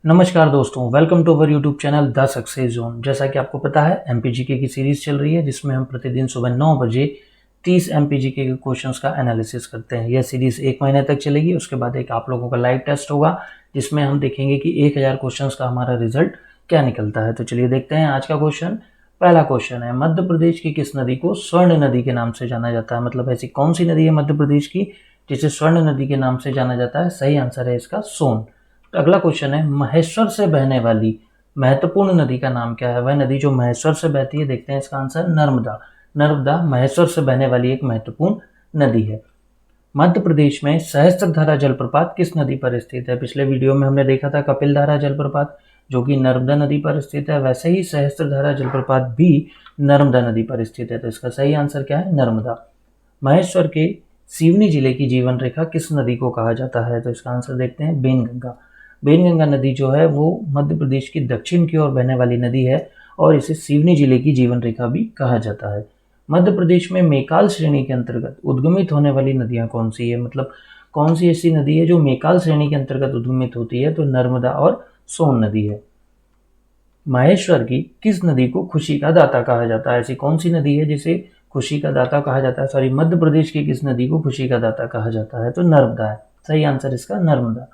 नमस्कार दोस्तों, welcome to our YouTube channel the success zone. जैसा कि आपको पता है, एमपीजीके की सीरीज चल रही है जिसमें हम प्रतिदिन सुबह 9 बजे 30 एमपीजीके के क्वेश्चंस का एनालिसिस करते हैं। यह सीरीज 1 महीने तक चलेगी। उसके बाद एक आप लोगों का लाइव टेस्ट होगा जिसमें हम देखेंगे कि 1000 क्वेश्चंस का हमारा रिजल्ट क्या निकलता है। तो चलिए देखते हैं आज का क्वेश्चन। पहला क्वेश्चन है, मध्य प्रदेश की किस नदी को स्वर्ण नदी के नाम से जाना जाता है? मतलब ऐसी कौन सी नदी है मध्य प्रदेश की जिसे स्वर्ण नदी के नाम से जाना जाता है? सही आंसर है इसका सोन। तो अगला क्वेश्चन है, महेश्वर से बहने वाली महत्वपूर्ण नदी का नाम क्या है? वह नदी जो महेश्वर से बहती है, देखते हैं इसका आंसर नर्मदा। नर्मदा महेश्वर से बहने वाली एक महत्वपूर्ण नदी है। मध्य प्रदेश में सहस्त्रधारा जलप्रपात किस नदी पर स्थित है? पिछले वीडियो में हमने देखा था कपिलधारा जलप्रपात जो कि नर्मदा नदी पर स्थित है। वैसे ही सहस्त्रधारा जलप्रपात भी नर्मदा नदी पर स्थित है। तो इसका सही आंसर क्या है? नर्मदा। महेश्वर के सिवनी जिले की जीवन रेखा किस नदी को कहा जाता है? तो इसका आंसर देखते हैं बेनगंगा। बेनगंगा नदी जो है वो मध्य प्रदेश की दक्षिण की ओर बहने वाली नदी है और इसे सिवनी जिले की जीवन रेखा भी कहा जाता है। मध्य प्रदेश में मेकाल श्रेणी के अंतर्गत उद्गमित होने वाली नदियां कौन सी है? मतलब कौन सी ऐसी नदी है जो मेकाल श्रेणी के अंतर्गत उद्गमित होती है? तो नर्मदा और सोन नदी है। महेश्वर की किस नदी को खुशी का दाता कहा जाता है? ऐसी कौन सी नदी है जिसे खुशी का दाता कहा जाता है? सॉरी, मध्य प्रदेश की किस नदी को खुशी का दाता कहा जाता है? तो नर्मदा है। सही आंसर इसका नर्मदा।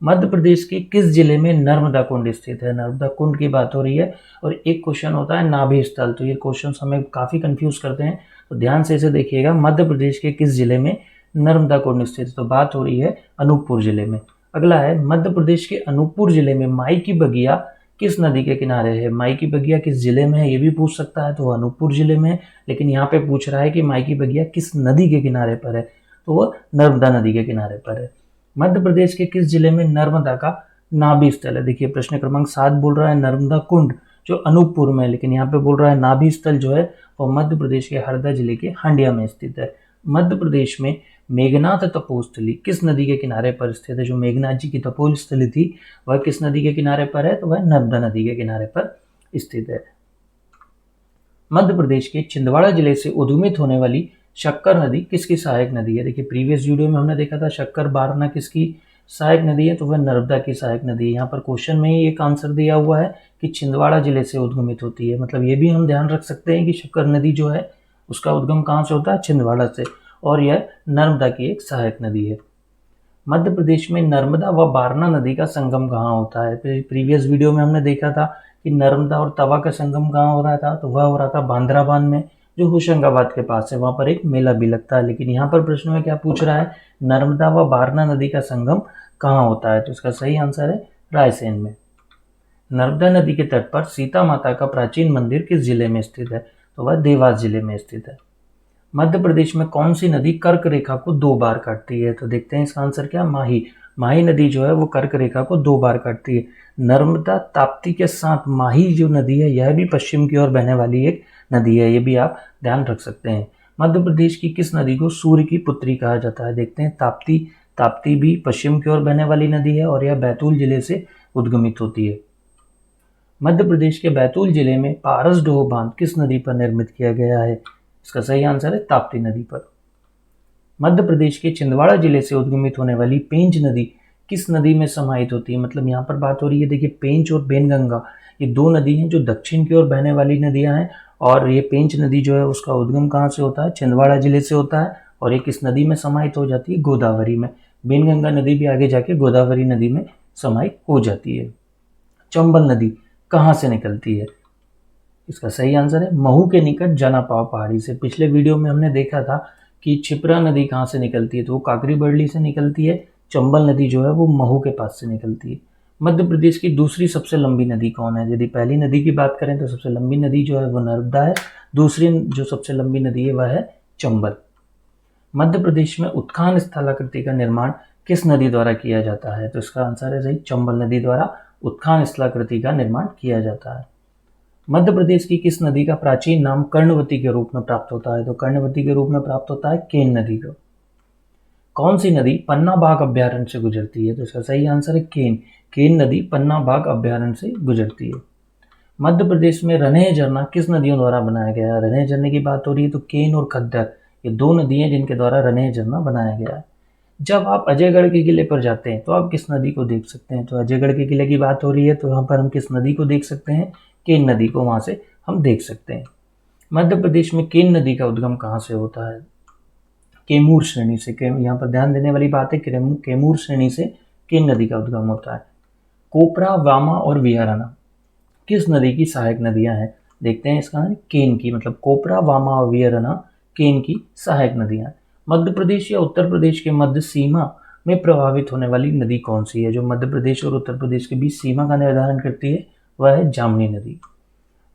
मध्य प्रदेश के किस जिले में नर्मदा कुंड स्थित है? नर्मदा कुंड की बात हो रही है। और एक क्वेश्चन होता है नाभि स्थल, तो ये क्वेश्चन हमें काफी कंफ्यूज करते हैं, तो ध्यान से इसे देखिएगा। मध्य प्रदेश के किस जिले में नर्मदा कुंड स्थित है? तो बात हो रही है अनूपपुर जिले में। अगला है, मध्य प्रदेश के अनूपपुर जिले में माई की बगिया किस नदी के किनारे है? माई की बगिया किस जिले में है ये भी पूछ सकता है, तो अनूपपुर जिले में है। लेकिन यहाँ पे पूछ रहा है कि माई की बगिया किस नदी के किनारे पर है, तो वो नर्मदा नदी के किनारे पर है। मध्य प्रदेश के किस जिले में नर्मदा का नाभि स्थल है? देखिए प्रश्न क्रमांक 7 बोल रहा है नर्मदा कुंड जो अनूपपुर में है, लेकिन यहाँ पे बोल रहा है नाभि स्थल जो है वो मध्य प्रदेश के हरदा जिले के हंडिया में स्थित है। मध्य प्रदेश में मेघनाथ तपोस्थली किस नदी के किनारे पर स्थित है? जो मेघनाथ जी की तपोस्थली थी वह किस नदी के किनारे पर है? तो वह नर्मदा नदी के किनारे पर स्थित है। मध्य प्रदेश के छिंदवाड़ा जिले से उद्गमित होने वाली शक्कर नदी किसकी सहायक नदी है? देखिए प्रीवियस वीडियो में हमने देखा था शक्कर बारना किसकी सहायक नदी है, तो वह नर्मदा की सहायक नदी है। यहाँ पर क्वेश्चन में ही एक आंसर दिया हुआ है कि छिंदवाड़ा जिले से उद्गमित होती है। मतलब ये भी हम ध्यान रख सकते हैं कि शक्कर नदी जो है उसका उद्गम कहाँ से होता है? छिंदवाड़ा से, और यह नर्मदा की एक सहायक नदी है। मध्य प्रदेश में नर्मदा व बारना नदी का संगम कहाँ होता है? प्रीवियस वीडियो में हमने देखा था कि नर्मदा और तवा का संगम कहाँ हो रहा था, तो वह हो रहा था बांद्राबान में जो होशंगाबाद के पास है। वहां पर एक मेला भी लगता है। लेकिन यहाँ पर प्रश्न में क्या पूछ रहा है? नर्मदा व बारना नदी का संगम कहाँ होता है? तो इसका सही आंसर है रायसेन में। नर्मदा नदी के तट पर सीता माता का प्राचीन मंदिर किस जिले में स्थित है? तो वह देवास जिले में स्थित है। मध्य प्रदेश में कौन सी नदी कर्क रेखा को 2 बार काटती है? तो देखते हैं इसका आंसर क्या? माही। माही नदी जो है वो कर्क रेखा को 2 बार काटती है। नर्मदा ताप्ती के साथ माही जो नदी है यह भी पश्चिम की ओर बहने वाली एक नदी है, ये भी आप ध्यान रख सकते हैं। मध्य प्रदेश की किस नदी को सूर्य की पुत्री कहा जाता है? देखते हैं ताप्ती। ताप्ती भी पश्चिम की ओर बहने वाली नदी है और यह बैतूल जिले से उद्गमित होती है। मध्य प्रदेश के बैतूल जिले में पारसडोह बांध किस नदी पर निर्मित किया गया है? इसका सही आंसर है ताप्ती नदी पर। मध्य प्रदेश के छिंदवाड़ा जिले से उद्गमित होने वाली पेंच नदी किस नदी में समाहित होती है? मतलब यहाँ पर बात हो रही है, देखिए पेंच और बेनगंगा ये 2 नदी हैं जो दक्षिण की ओर बहने वाली नदियां हैं। और ये पेंच नदी जो है उसका उद्गम कहाँ से होता है? छिंदवाड़ा जिले से होता है और ये किस नदी में समाहित हो जाती है? गोदावरी में। बेनगंगा नदी भी आगे जाके गोदावरी नदी में समाहित हो जाती है। चंबल नदी कहाँ से निकलती है? इसका सही आंसर है महू के निकट जनापाव पहाड़ी से। पिछले वीडियो में हमने देखा था कि क्षिप्रा नदी कहाँ से निकलती है, तो वो काकरी बरली से निकलती है। चंबल नदी जो है वो महू के पास से निकलती है। मध्य प्रदेश की दूसरी सबसे लंबी नदी कौन है? यदि पहली नदी की बात करें तो सबसे लंबी नदी जो है वो नर्मदा है। दूसरी जो सबसे लंबी नदी है वह है चंबल। मध्य प्रदेश में उत्खान स्थलाकृति का निर्माण किस नदी द्वारा किया जाता है? तो इसका आंसर है सही चंबल नदी द्वारा उत्खान स्थलाकृति का निर्माण किया जाता है। मध्य प्रदेश की किस नदी का प्राचीन नाम कर्णवती के रूप में प्राप्त होता है? तो कर्णवती के रूप में प्राप्त होता है केन नदी को। कौन सी नदी पन्ना बाघ अभ्यारण्य से गुजरती है? तो इसका सही आंसर है केन। केन नदी पन्ना बाघ अभ्यारण्य से गुजरती है। मध्य प्रदेश में रनेह झरना किस नदियों द्वारा बनाया गया है? रनेह झरने की बात हो रही है तो केन और खद्दर ये 2 नदी हैं जिनके द्वारा रनेह झरना बनाया गया है। जब आप अजयगढ़ के किले पर जाते हैं तो आप किस नदी को देख सकते हैं? तो अजयगढ़ के किले की बात हो रही है तो यहाँ पर हम किस नदी को देख सकते हैं? केन नदी को वहां से हम देख सकते हैं। मध्य प्रदेश में केन नदी का उद्गम कहाँ से होता है? कैमूर श्रेणी से। यहाँ पर ध्यान देने वाली बात है, कैमूर श्रेणी से केन नदी का उद्गम होता है। कोपरा, वामा और विहरना किस नदी की सहायक नदियां हैं? देखते हैं इसका केन की, मतलब कोपरा, वामा और वियरना केन की सहायक नदियां हैं। मध्य प्रदेश या उत्तर प्रदेश के मध्य सीमा में प्रभावित होने वाली नदी कौन सी है? जो मध्य प्रदेश और उत्तर प्रदेश के बीच सीमा का निर्धारण करती है वह है जामनी नदी।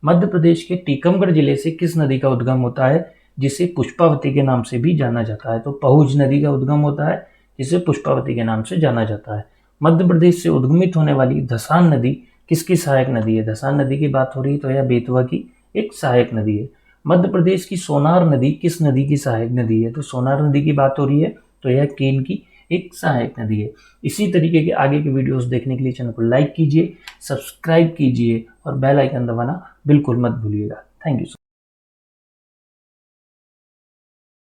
मध्य प्रदेश के टीकमगढ़ जिले से किस नदी का उद्गम होता है जिसे पुष्पावती के नाम से भी जाना जाता है? तो पहुज नदी का उद्गम होता है जिसे पुष्पावती के नाम से जाना जाता है। मध्य प्रदेश से उद्गमित होने वाली धसान नदी किसकी सहायक नदी है? धसान नदी की बात हो रही है तो यह बेतवा की एक सहायक नदी है। मध्य प्रदेश की सोनार नदी किस नदी की सहायक नदी है? तो सोनार नदी की बात हो रही है तो यह केन की एक सहायक नदी है। इसी तरीके के आगे के वीडियोस देखने के लिए चैनल को लाइक कीजिए, सब्सक्राइब कीजिए और बेल आइकन दबाना बिल्कुल मत भूलिएगा। Thank you.